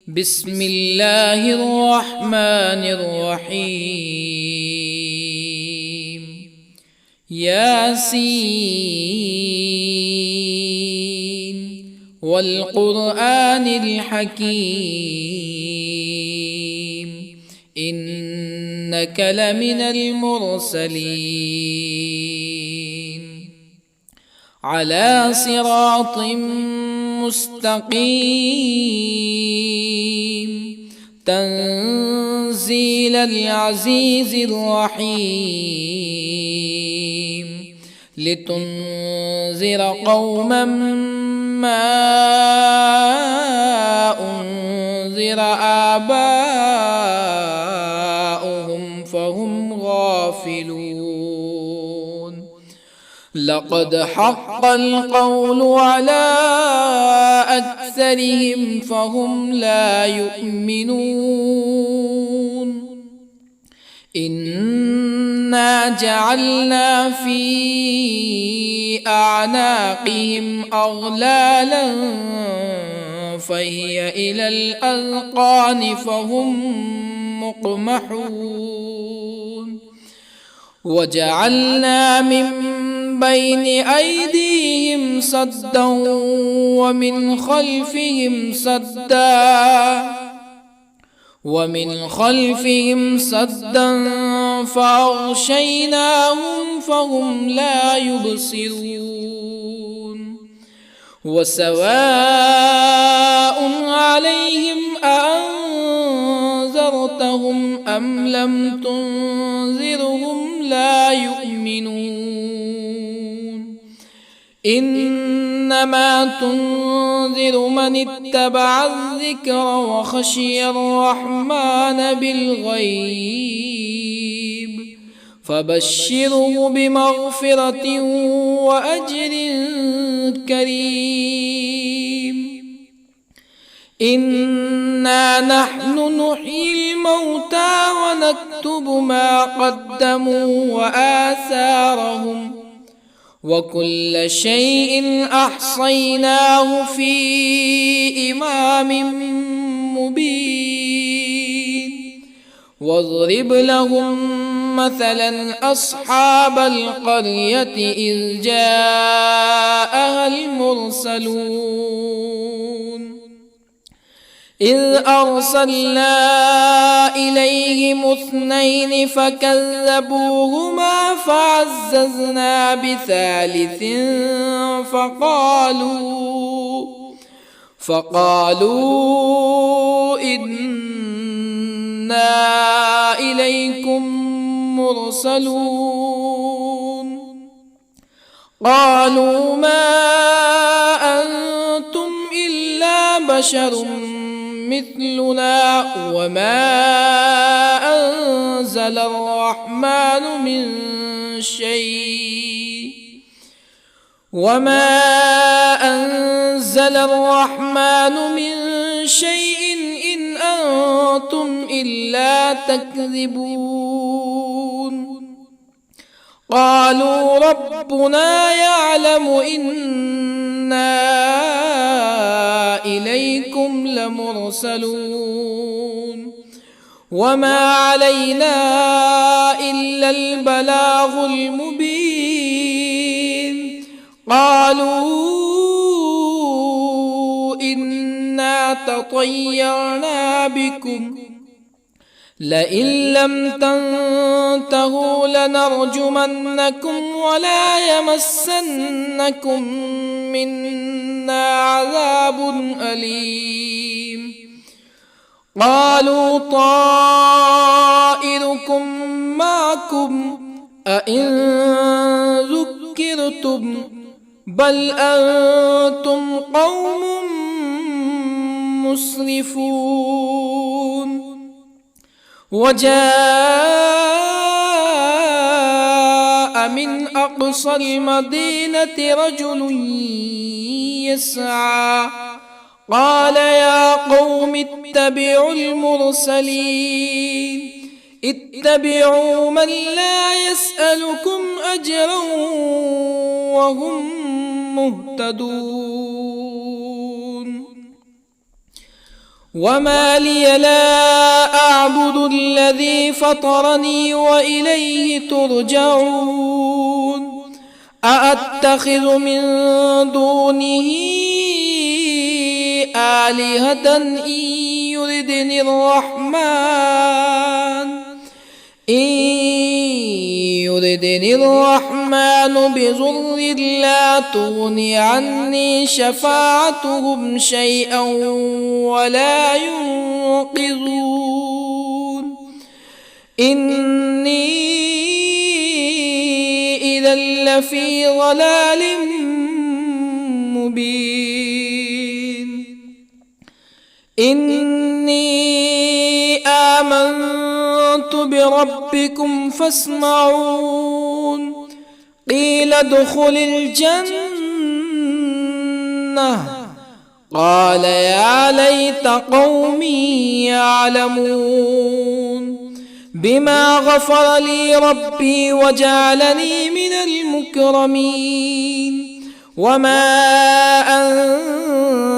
بسم الله الرحمن الرحيم. ياسين والقرآن الحكيم إنك لمن المرسلين على صراط مستقيم تنزيل العزيز الرحيم لتنذر قوما ما أنذر آباؤهم فهم غافلون. لقد حق القول على أكثرهم فهم لا يؤمنون. إنا جعلنا في أعناقهم أغلالا فهي إلى الأذقان فهم مقمحون. وجعلنا من بين أيديهم سدا ومن خلفهم سدا فأغشيناهم فهم لا يبصرون. وسواء عليهم أأنذرتهم أم لم تنذرهم لا يؤمنون. إنما تنذر من اتبع الذكر وخشي الرحمن بالغيب فبشره بمغفرة وأجر كريم. إنا نحن نحيي الموتى ونكتب ما قدموا وآثارهم وكل شيء أحصيناه في إمام مبين. واضرب لهم مثلا أصحاب القرية إذ جاءها المرسلون إذ أرسلنا إليهم اثنين فكذبوهما فعززنا بثالث فقالوا إنا إليكم مرسلون. قالوا ما أنتم إلا بشر مثلنا وما أنزل الرحمن من شيء إن أنتم إلا تكذبون. قالوا ربنا يعلم إنا إليكم لمرسلون وما علينا إلا البلاغ المبين. قالوا إنا تطيرنا بكم لئن لم تنتهوا لنرجمنكم ولا يمسنكم منا عذاب أليم. قالوا طائركم معكم أئن ذكرتم بل أنتم قوم مسرفون. وجاء من أقصى المدينة رجل يسعى قال يا قوم اتبعوا المرسلين اتبعوا من لا يسألكم أجرا وهم مهتدون. وما لي لا أعبد الذي فطرني وإليه ترجعون أأتخذ من دونه آلهة يردني الرحمن بضر لا تغن عني شفاعتهم شيئا ولا ينقذون إني إذا لفي ضلال مبين إني آمنت بربكم فاسمعون قيل ادخل الجنة قال يا ليت قومي يعلمون بما غفر لي ربي وجعلني من المكرمين وما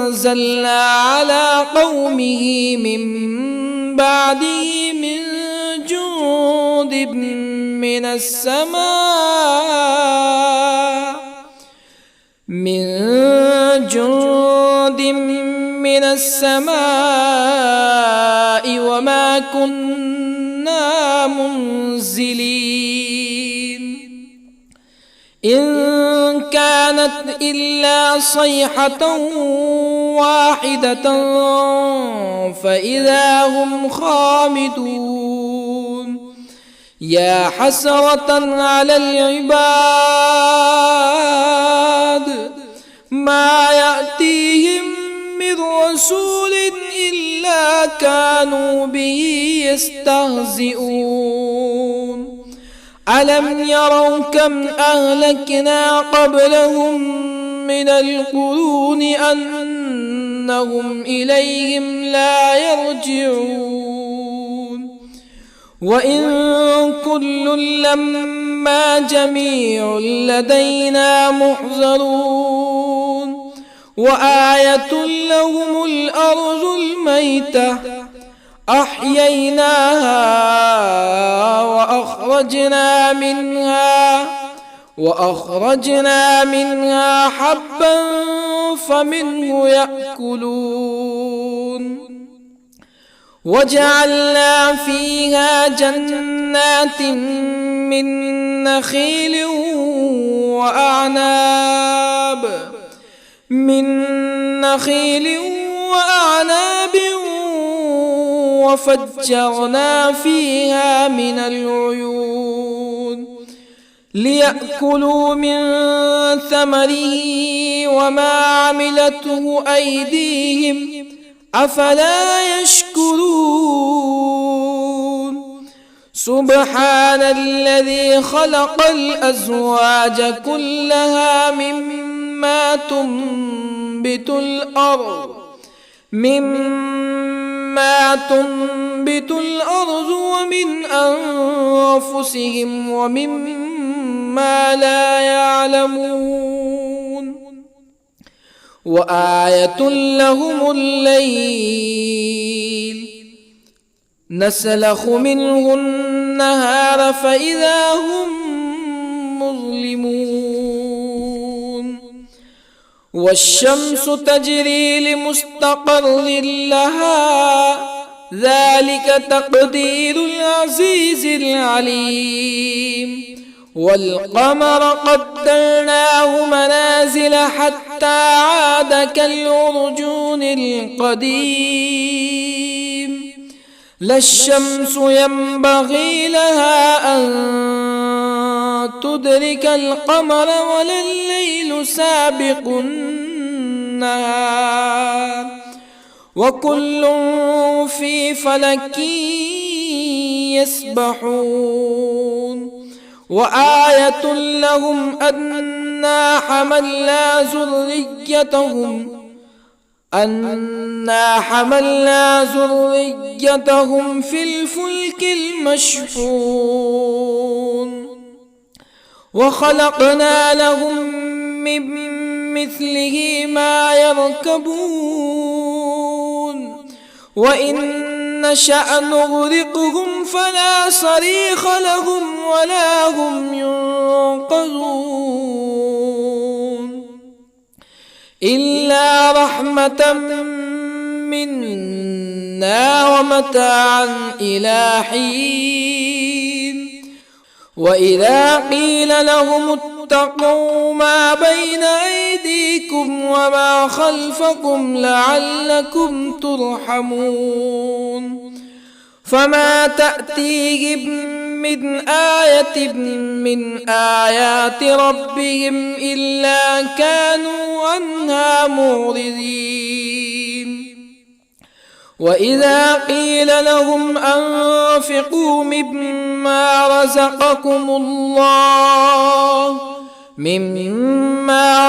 أنزلنا على قومه من بعده من جند من السماء وما كنا منزلين إن كانت إلا صيحة واحدة فإذا هم خامدون يا حسرة على العباد ما يأتيهم من رسول إلا كانوا به يستهزئون ألم يروا كم أهلكنا قبلهم من القرون أنهم إليهم لا يرجعون وإن كل لما جميع لدينا محضرون وآية لهم الأرض الميتة أحييناها وأخرجنا منها حبا فمنه يأكلون وجعلنا فيها جنات من نخيل وأعناب وفجرنا فيها من العيون ليأكلوا من ثمره وما عملته أيديهم أفلا يشكرون سبحان الذي خلق الأزواج كلها مما تنبت الأرض ومن أنفسهم ومما لا يعلمون وآية لهم الليل نسلخ منه النهار فإذا هم مظلمون والشمس تجري لمستقر لها ذلك تقدير العزيز العليم والقمر قدرناه منازل حتى عاد كالعرجون القديم لا الشمس ينبغي لها أن تدرك القمر ولا الليل سابق النهار وكل في فلك يسبحون وآية لهم أنا حملنا ذريتهم في الفلك المشحون وخلقنا لهم من مثله ما يركبون وإن نشأ نغرقهم فلا صريخ لهم ولا هم ينقذون إلا رحمة منا ومتاعا إلى حين وإذا قيل لهم اتقوا ما بين أيديكم وما خلفكم لعلكم ترحمون فما تأتيهم من آية من آيات ربهم إلا كانوا عنها معرضين وإذا قيل لهم أنفقوا مما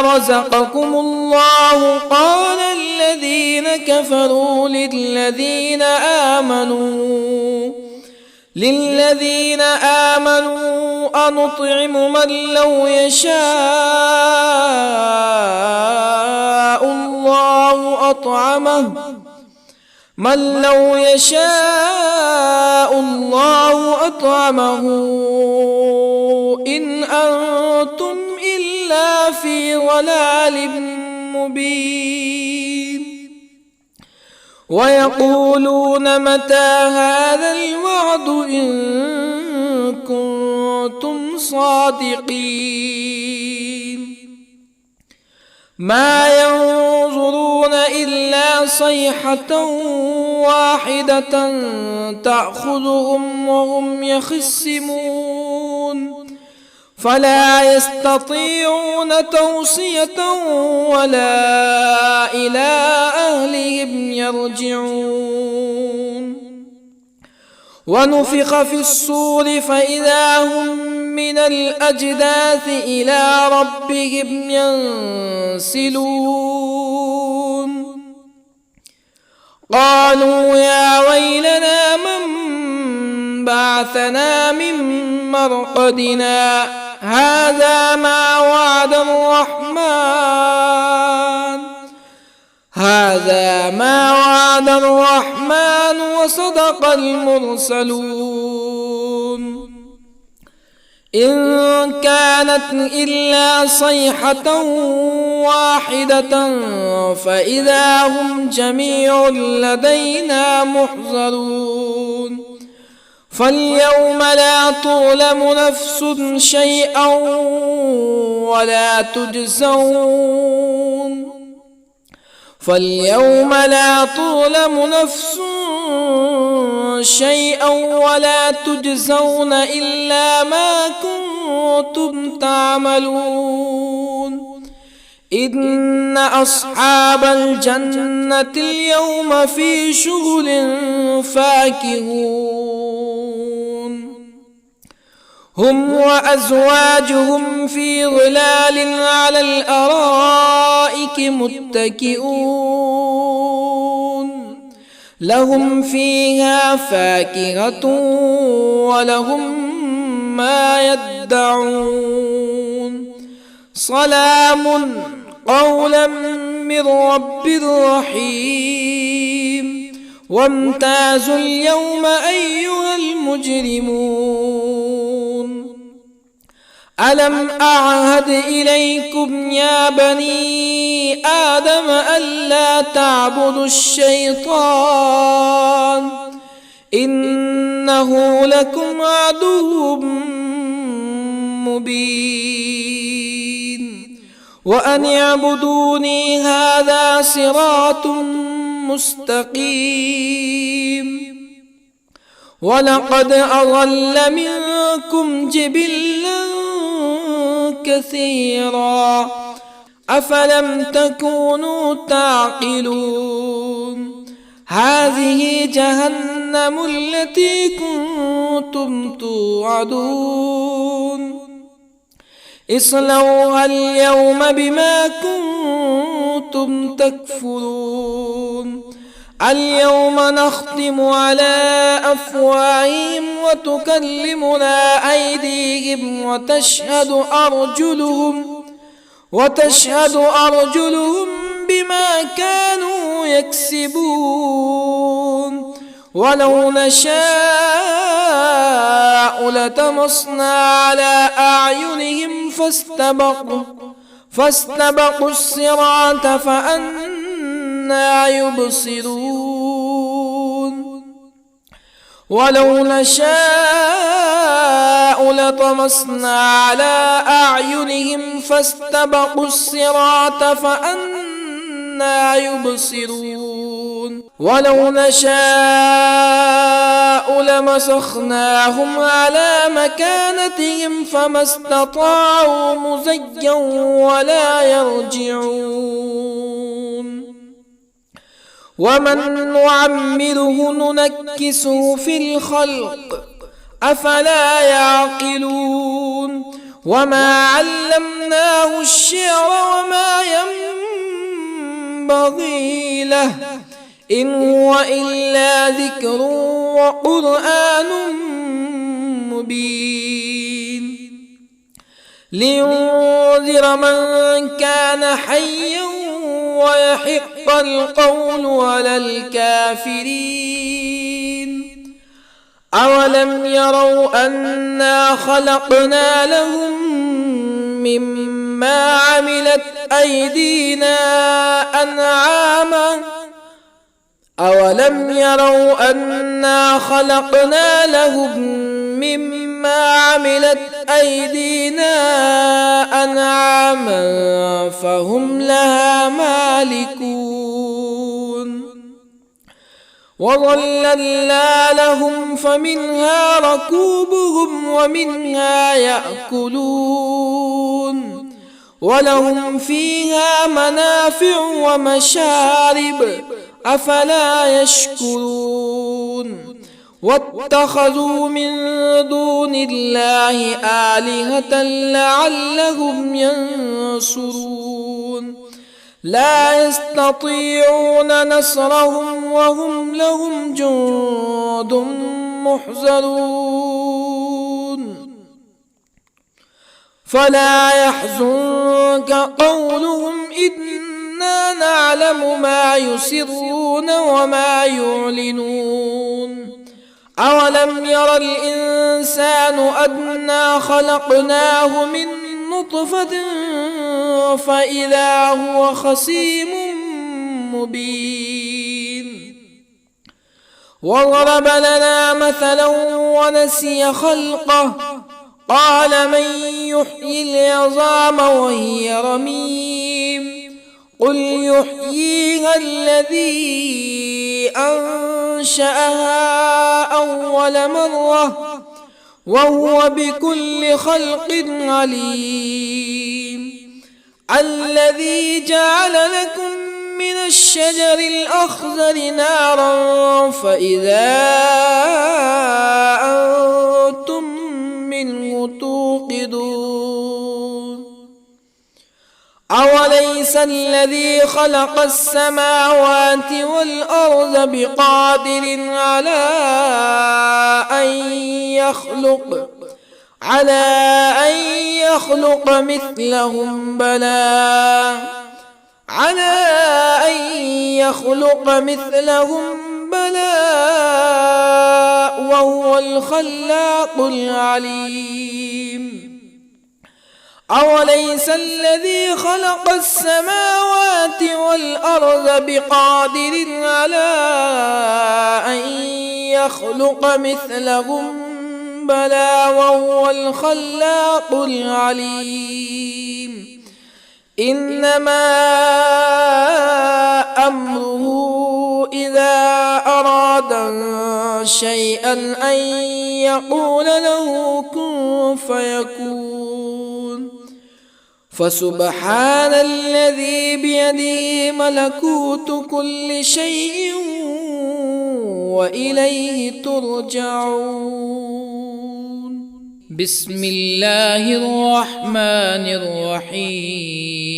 رزقكم الله قال الذين كفروا للذين آمنوا أنطعم من لو يشاء الله أطعمه إن أنتم إلا في ضلال مبين ويقولون متى هذا الوعد إن كنتم صادقين ما ينظرون إلا صيحة واحدة تأخذهم وهم يخصمون فلا يستطيعون توصية ولا إلى أهلهم يرجعون ونفخ في الصور فإذا هم من الأجداث إلى ربهم ينسلون قالوا يا ويلنا من بعثنا من مرقدنا هذا ما وعد الرحمن وصدق المرسلون إن كانت إلا صيحة واحدة فإذا هم جميع لدينا محضرون فاليوم لا تظلم نفس شيئا ولا تجزون إلا ما كنتم تعملون إن أصحاب الجنة اليوم في شغل فاكهون هم وأزواجهم في ظلال على الأرائك متكئون لهم فيها فاكهة ولهم ما يدعون سلام قولا من رب رحيم وامتازوا اليوم أيها المجرمون ألم أعهد إليكم يا بني آدم ألا تعبدوا الشيطان إنه لكم عدو مبين وأن اعبدوني هذا صراط مستقيم ولقد أضل منكم جبلا كثيرا أفلم تكونوا تعقلون هذه جهنم التي كنتم توعدون اصلوها اليوم بما كنتم تكفرون اليوم نختم على أفواههم وتكلمنا أيديهم وتشهد أرجلهم بما كانوا يكسبون ولو نشاء لطمسنا على أعينهم فاستبقوا الصراط فأنى يبصرون ولو نشاء لطمسنا على أعينهم فاستبقوا الصراط فأنى يبصرون ولو نشاء لمسخناهم على مكانتهم فما استطاعوا مزيا ولا يرجعون ومن نعمره ننكسه في الخلق أفلا يعقلون وما علمناه الشعر وما ينبغي له إن هو إلا ذكر وقرآن مبين لينذر من كان حيا ويحق القول على الكافرين أولم يروا أنا خلقنا لهم مما عملت أيدينا أنعاما أولم يروا أنا خلقنا لهم مما عملت أيدينا أنعاما فهم لها مالكون وظللنا لهم فمنها ركوبهم ومنها يأكلون ولهم فيها منافع ومشارب أفلا يشكرون واتخذوا من دون الله آلهة لعلهم ينصرون لا يستطيعون نصرهم وهم لهم جند محضرون فلا يحزنك قولهم إنا نعلم ما يسرون وما يعلنون أولم ير الإنسان أنا خلقناه من نطفة فإذا هو خصيم مبين وضرب لنا مثلا ونسي خلقه قال من يحيي العظام وهي رميم قل يحييها الذي أنشأها أول مرة وهو بكل خلق عليم الذي جعل لكم من الشجر الأخضر نارا فإذا أنتم منه توقدون أوليس الذي خلق السماوات والأرض بقادر على أن يخلق مثلهم بلى وهو الخلاق العليم أوليس الذي خلق السماوات والأرض بقادر على أن يخلق مثلهم بلى وهو الخلاق العليم إنما أمره إذا أراد شيئا أن يقول له كن فيكون فسبحان الذي بيده ملكوت كل شيء وإليه ترجعون بسم الله الرحمن الرحيم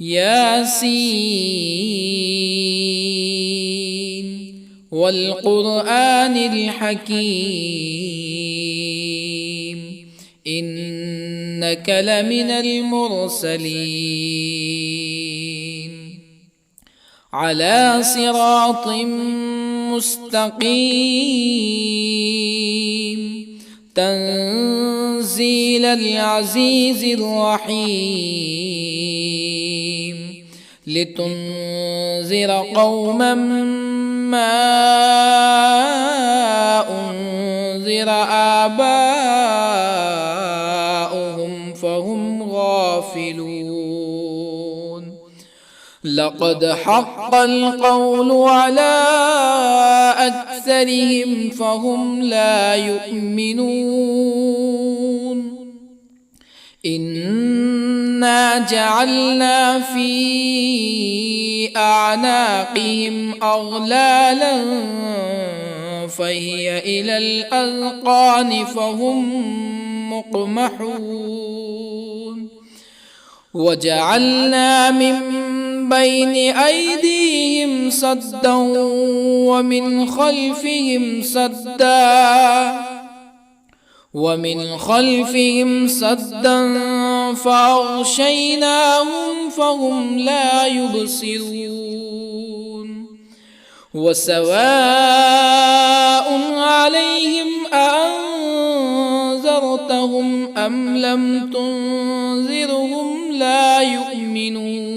ياسين والقرآن الحكيم إنك إنك لمن المرسلين على صراط مستقيم تنزيل العزيز الرحيم لتنذر قوما ما أنذر آباؤهم فهم غافلون لقد حق القول على أكثرهم فهم لا يؤمنون إنا جعلنا في أعناقهم أغلالا فهي إلى الأذقان فهم مقمحون وجعلنا من بين أيديهم سدا ومن خلفهم سدا فأغشيناهم فهم لا يبصرون وسواء عليهم أأنذرتهم أم لم تنذرهم لا يؤمنون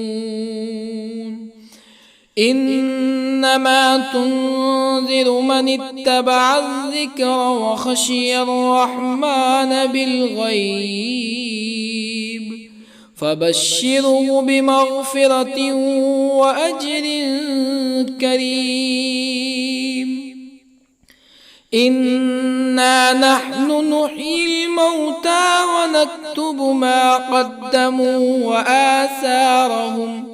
إنما تنذر من اتبع الذكر وخشي الرحمن بالغيب فبشره بمغفرة وأجر كريم إنا نحن نحيي الموتى ونكتب ما قدموا وآثارهم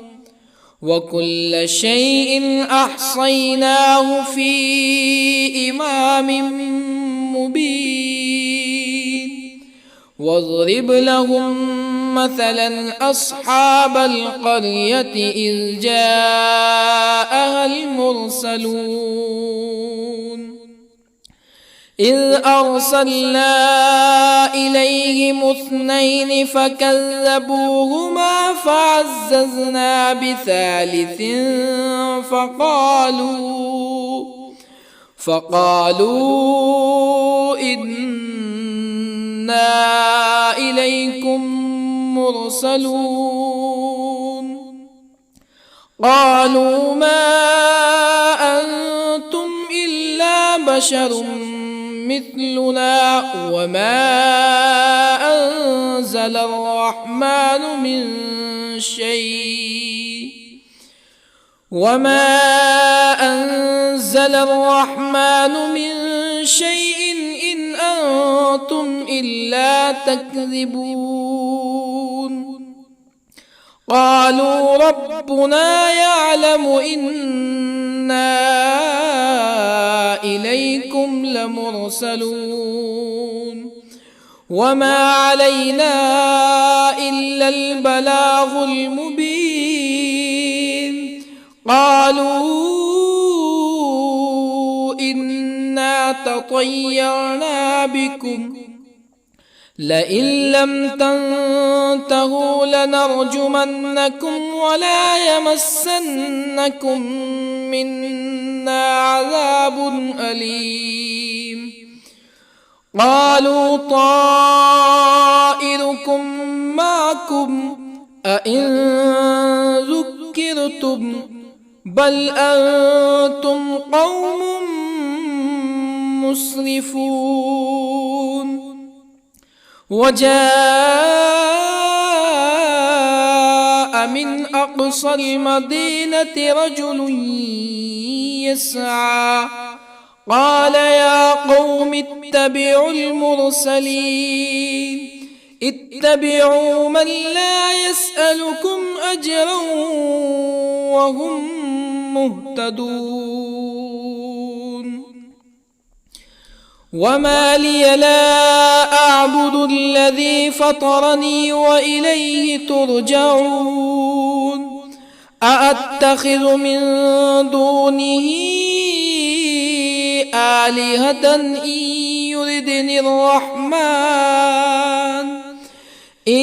وكل شيء أحصيناه في إمام مبين واضرب لهم مثلا أصحاب القرية إذ جاءها المرسلون إذ أرسلنا إليهم اثنين فكذبوهما فعززنا بثالث فقالوا إنا إليكم مرسلون قالوا ما أنتم إلا بشر مثلنا وما أنزل الرحمن من شيء إن أنتم إلا تكذبون قالوا ربنا يعلم إنا إليكم لمرسلون وما علينا إلا البلاغ المبين قالوا إنا تطيرنا بكم لئن لم تنتهوا لنرجمنكم ولا يمسنكم منا عذاب أليم قالوا طائركم معكم أئن ذكرتم بل أنتم قوم مسرفون وجاء من أقصى المدينة رجل يسعى قال يا قوم اتبعوا المرسلين اتبعوا من لا يسألكم أجرا وهم مهتدون وما لي لا أعبد الذي فطرني وإليه ترجعون أأتخذ من دونه آلهة إن يردني الرحمن إن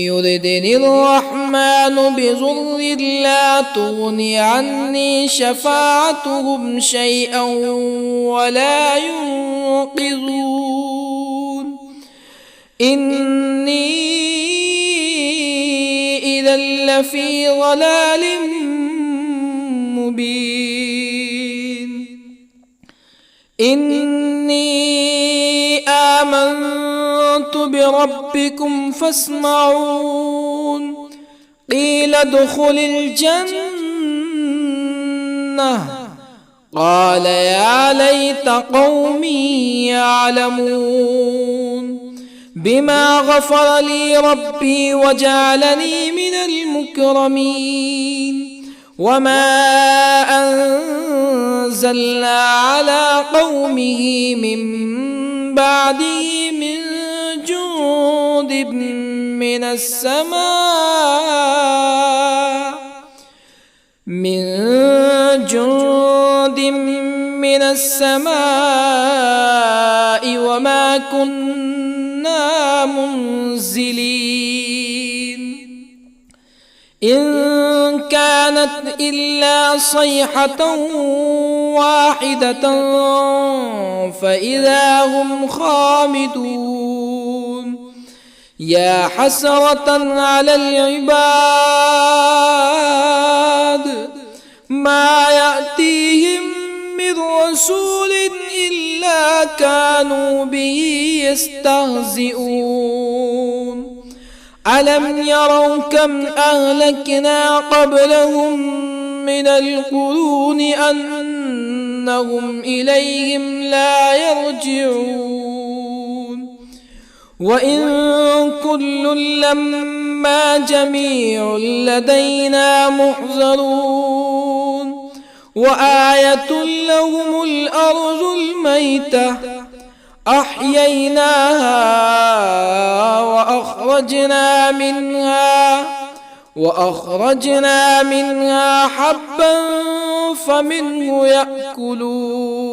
يردني الرحمن بضر لا تغني عني شفاعتهم شيئا ولا ينقذون إني إذا لفي ضلال مبين إني آمنت بربكم فاسمعون قيل ادخل الجنة قال يا ليت قومي يعلمون بما غفر لي ربي وجعلني من المكرمين وما أنزلنا على قومه من بعده من جند من السماء وما كنا منزلين إن كانت إلا صيحة واحدة فإذا هم خامدون يا حسرة على العباد ما يأتيهم من رسول إلا كانوا به يستهزئون ألم يروا كم أهلكنا قبلهم من القرون أنهم إليهم لا يرجعون وإن كل لما جميع لدينا محضرون وآية لهم الأرض الميتة أحييناها وأخرجنا منها حبا فمنه يأكلون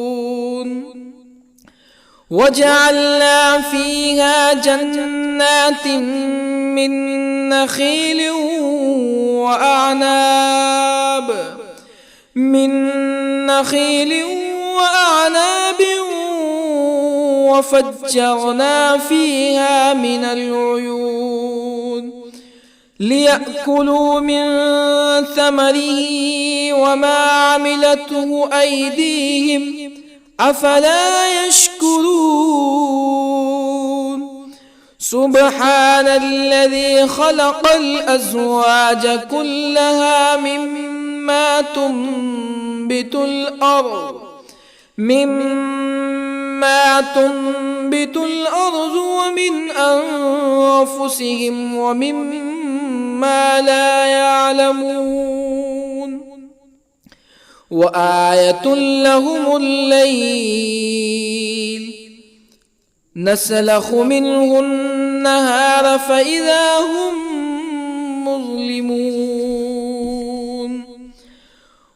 وجعلنا فيها جنات من نخيل وأعناب وفجرنا فيها من العيون ليأكلوا من ثمره وما عملته أيديهم أفلا يشكرون سبحان الذي خلق الأزواج كلها مما تنبت الأرض ومن أنفسهم ومما لا يعلمون وآية لهم الليل نسلخ منه النهار فإذا هم مظلمون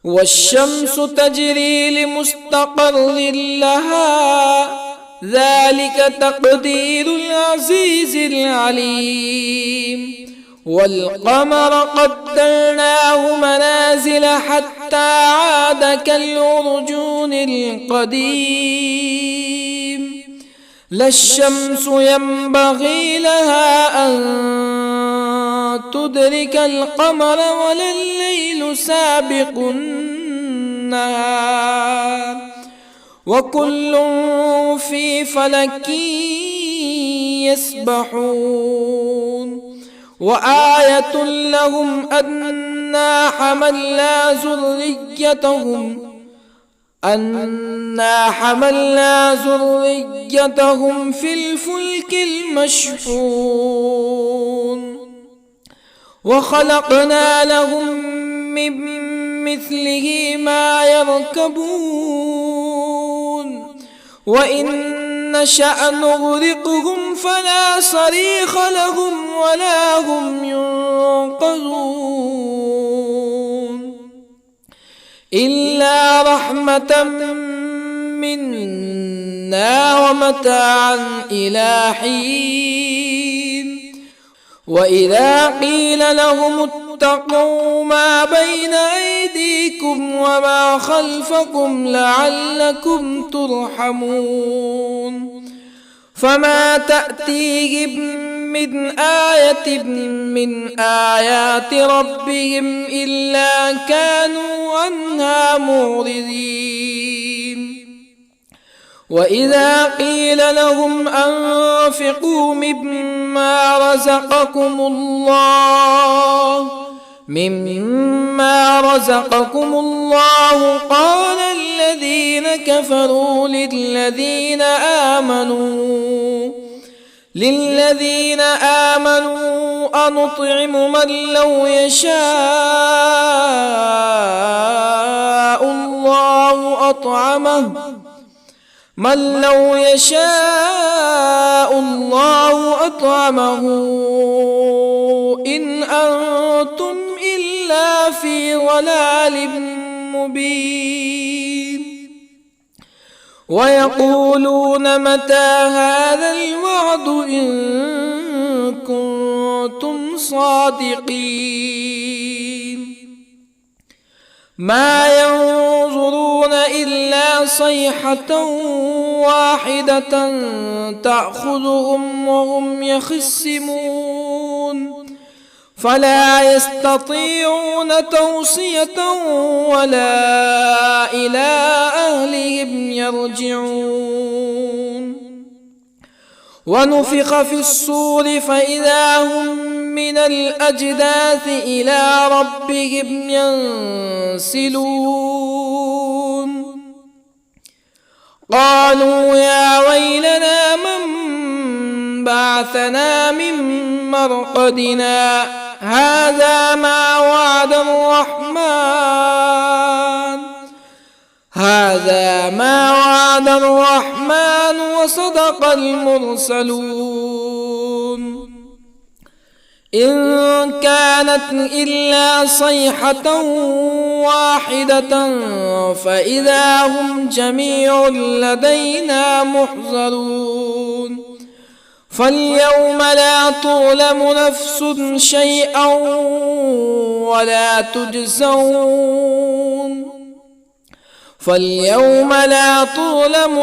والشمس تجري لمستقر لها ذلك تقدير العزيز العليم والقمر قدرناه منازل حتى عاد كالعرجون القديم لا الشمس ينبغي لها أن تدرك القمر ولا الليل سابق النهار وكل في فلك يسبحون وآية لهم أنا حملنا ذريتهم في الفلك المشحون وخلقنا لهم من مثله ما يركبون وإن نشأ نغرقهم فلا صريخ لهم ولا هم ينقذون إلا رحمة منا ومتاعا إلى حين وإذا قيل لهم اتقوا ما بين أيديكم وما خلفكم لعلكم ترحمون فما تأتيهم من آية من آيات ربهم إلا كانوا عنها معرضين وإذا قيل لهم أنفقوا مما رزقكم الله قال الذين كفروا للذين آمنوا أنطعم من لو يشاء الله أطعمه إن أنتم إلا في ضلال مبين ويقولون متى هذا الوعد إن كنتم صادقين ما ينظرون إلا صيحة واحدة تأخذهم وهم يخصمون فلا يستطيعون توصية ولا إلى أهلهم يرجعون ونفخ في الصور فإذا هم من الأجداث إلى ربهم ينسلون قالوا يا ويلنا من بعثنا من مرقدنا هذا ما وعد الرحمن وصدق المرسلون إن كانت إلا صيحة واحدة فإذا هم جميع لدينا محضرون فاليوم لا تظلم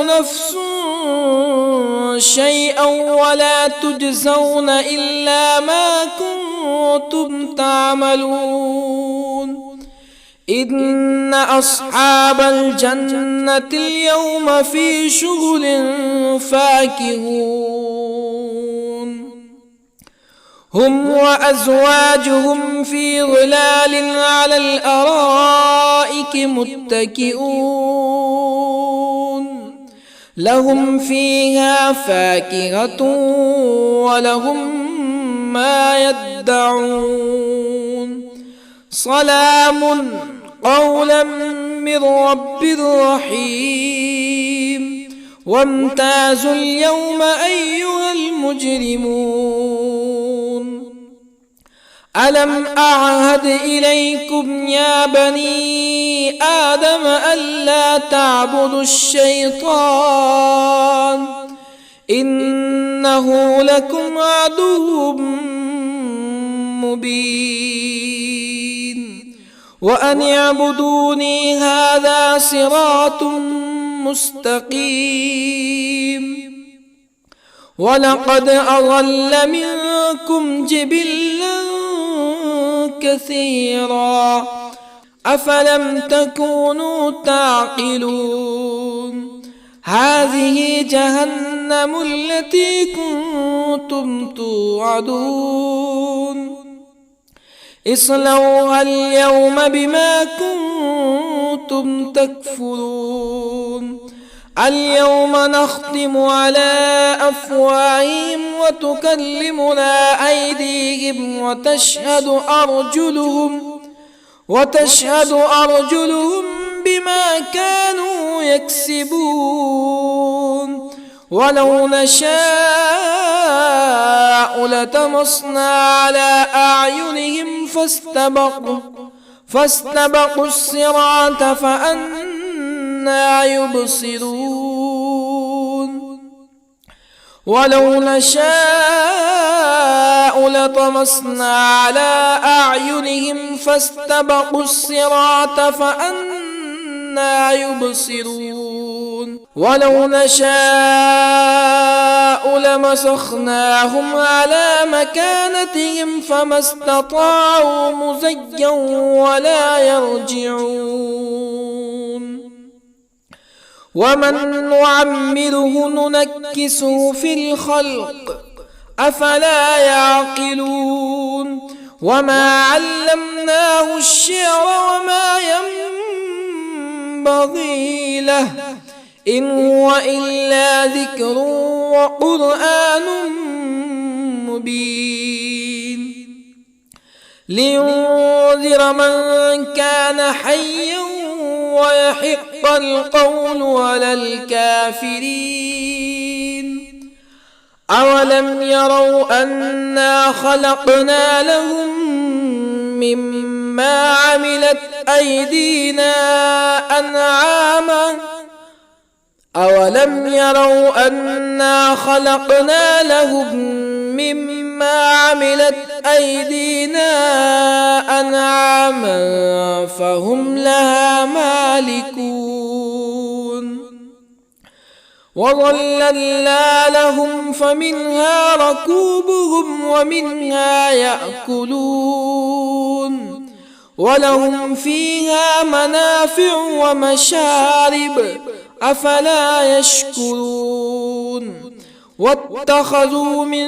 نفس شيئا ولا تجزون إلا ما كنتم تعملون إن أصحاب الجنة اليوم في شغل فاكهون هم وأزواجهم في ظلال على الأرائك متكئون لهم فيها فاكهة ولهم ما يدعون سلام قولا من رب رحيم وامتازوا اليوم أيها المجرمون ألم أعهد إليكم يا بني آدم ألا تعبدوا الشيطان إنه لكم عدو مبين وأن اعبدوني هذا صراط مستقيم ولقد أضل منكم جبلا كثيرا أفلم تكونوا تعقلون هذه جهنم التي كنتم توعدون اصلوها اليوم بما كنتم تكفرون اليوم نختم على أفواههم وتكلمنا أيديهم وتشهد أرجلهم بما كانوا يكسبون ولو نشاء لطمسنا على أعينهم فاستبقوا الصراط فأنى يبصرون ولو نشاء لطمسنا على أعينهم فاستبقوا الصراط فأنى يبصرون ولو نشاء لمسخناهم على مكانتهم فما استطاعوا مزيا ولا يرجعون ومن نعمره ننكسه في الخلق أفلا يعقلون وما علمناه الشعر وما ينبغي له إن هو إلا ذكر وقرآن مبين لينذر من كان حيا ويحق القول على الكافرين أولم يروا أنا خلقنا لهم مما عملت أيدينا أنعاما أولم يروا أنا خلقنا لهم مما عملت أيدينا أنعاما فهم لها مالكون وظللنا لهم فمنها ركوبهم ومنها يأكلون ولهم فيها منافع ومشارب أفلا يشكرون واتخذوا من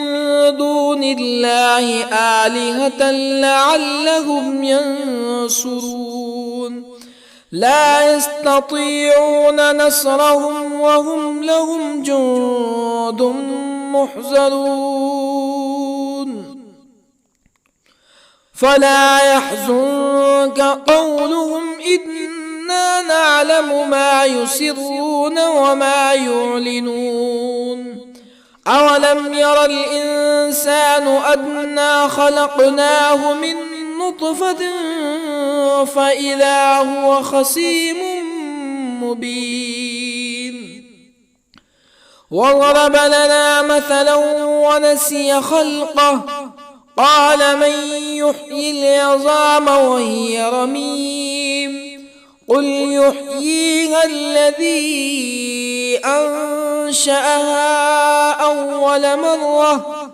دون الله آلهة لعلهم ينصرون لا يستطيعون نصرهم وهم لهم جند محضرون فلا يحزنك قولهم إنا نعلم ما يسرون وما يعلنون أولم ير الإنسان أنا خلقناه من نطفة فإذا هو خصيم مبين وضرب لنا مثلا ونسي خلقه قال من يحيي العظام وهي رميم قل يحييها الذي أنشأها أول مرة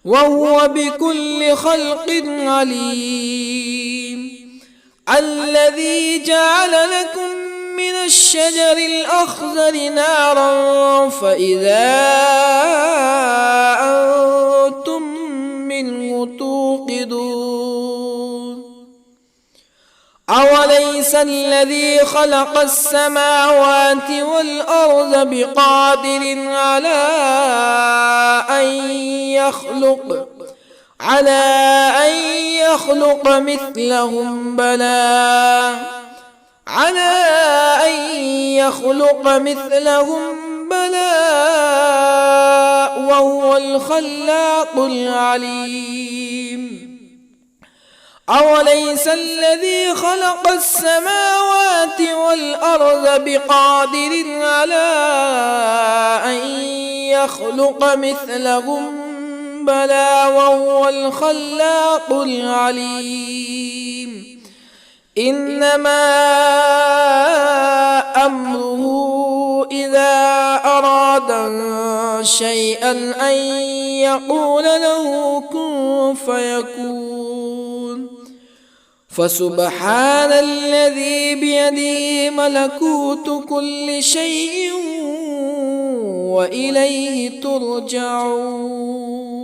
وهو بكل خلق عليم الذي جعل لكم من الشجر الأخضر نارا فإذا أنتم منه توقدون أوليس الذي خلق السماوات والأرض بقادر على أن يخلق مثلهم بلى وهو الخلاق العليم أوليس الذي خلق السماوات والأرض بقادر على أن يخلق مثلهم بلى وهو الخلاق العليم إنما أمره إذا أراد شيئا أن يقول له كن فيكون فسبحان الذي بيده ملكوت كل شيء وإليه ترجعون.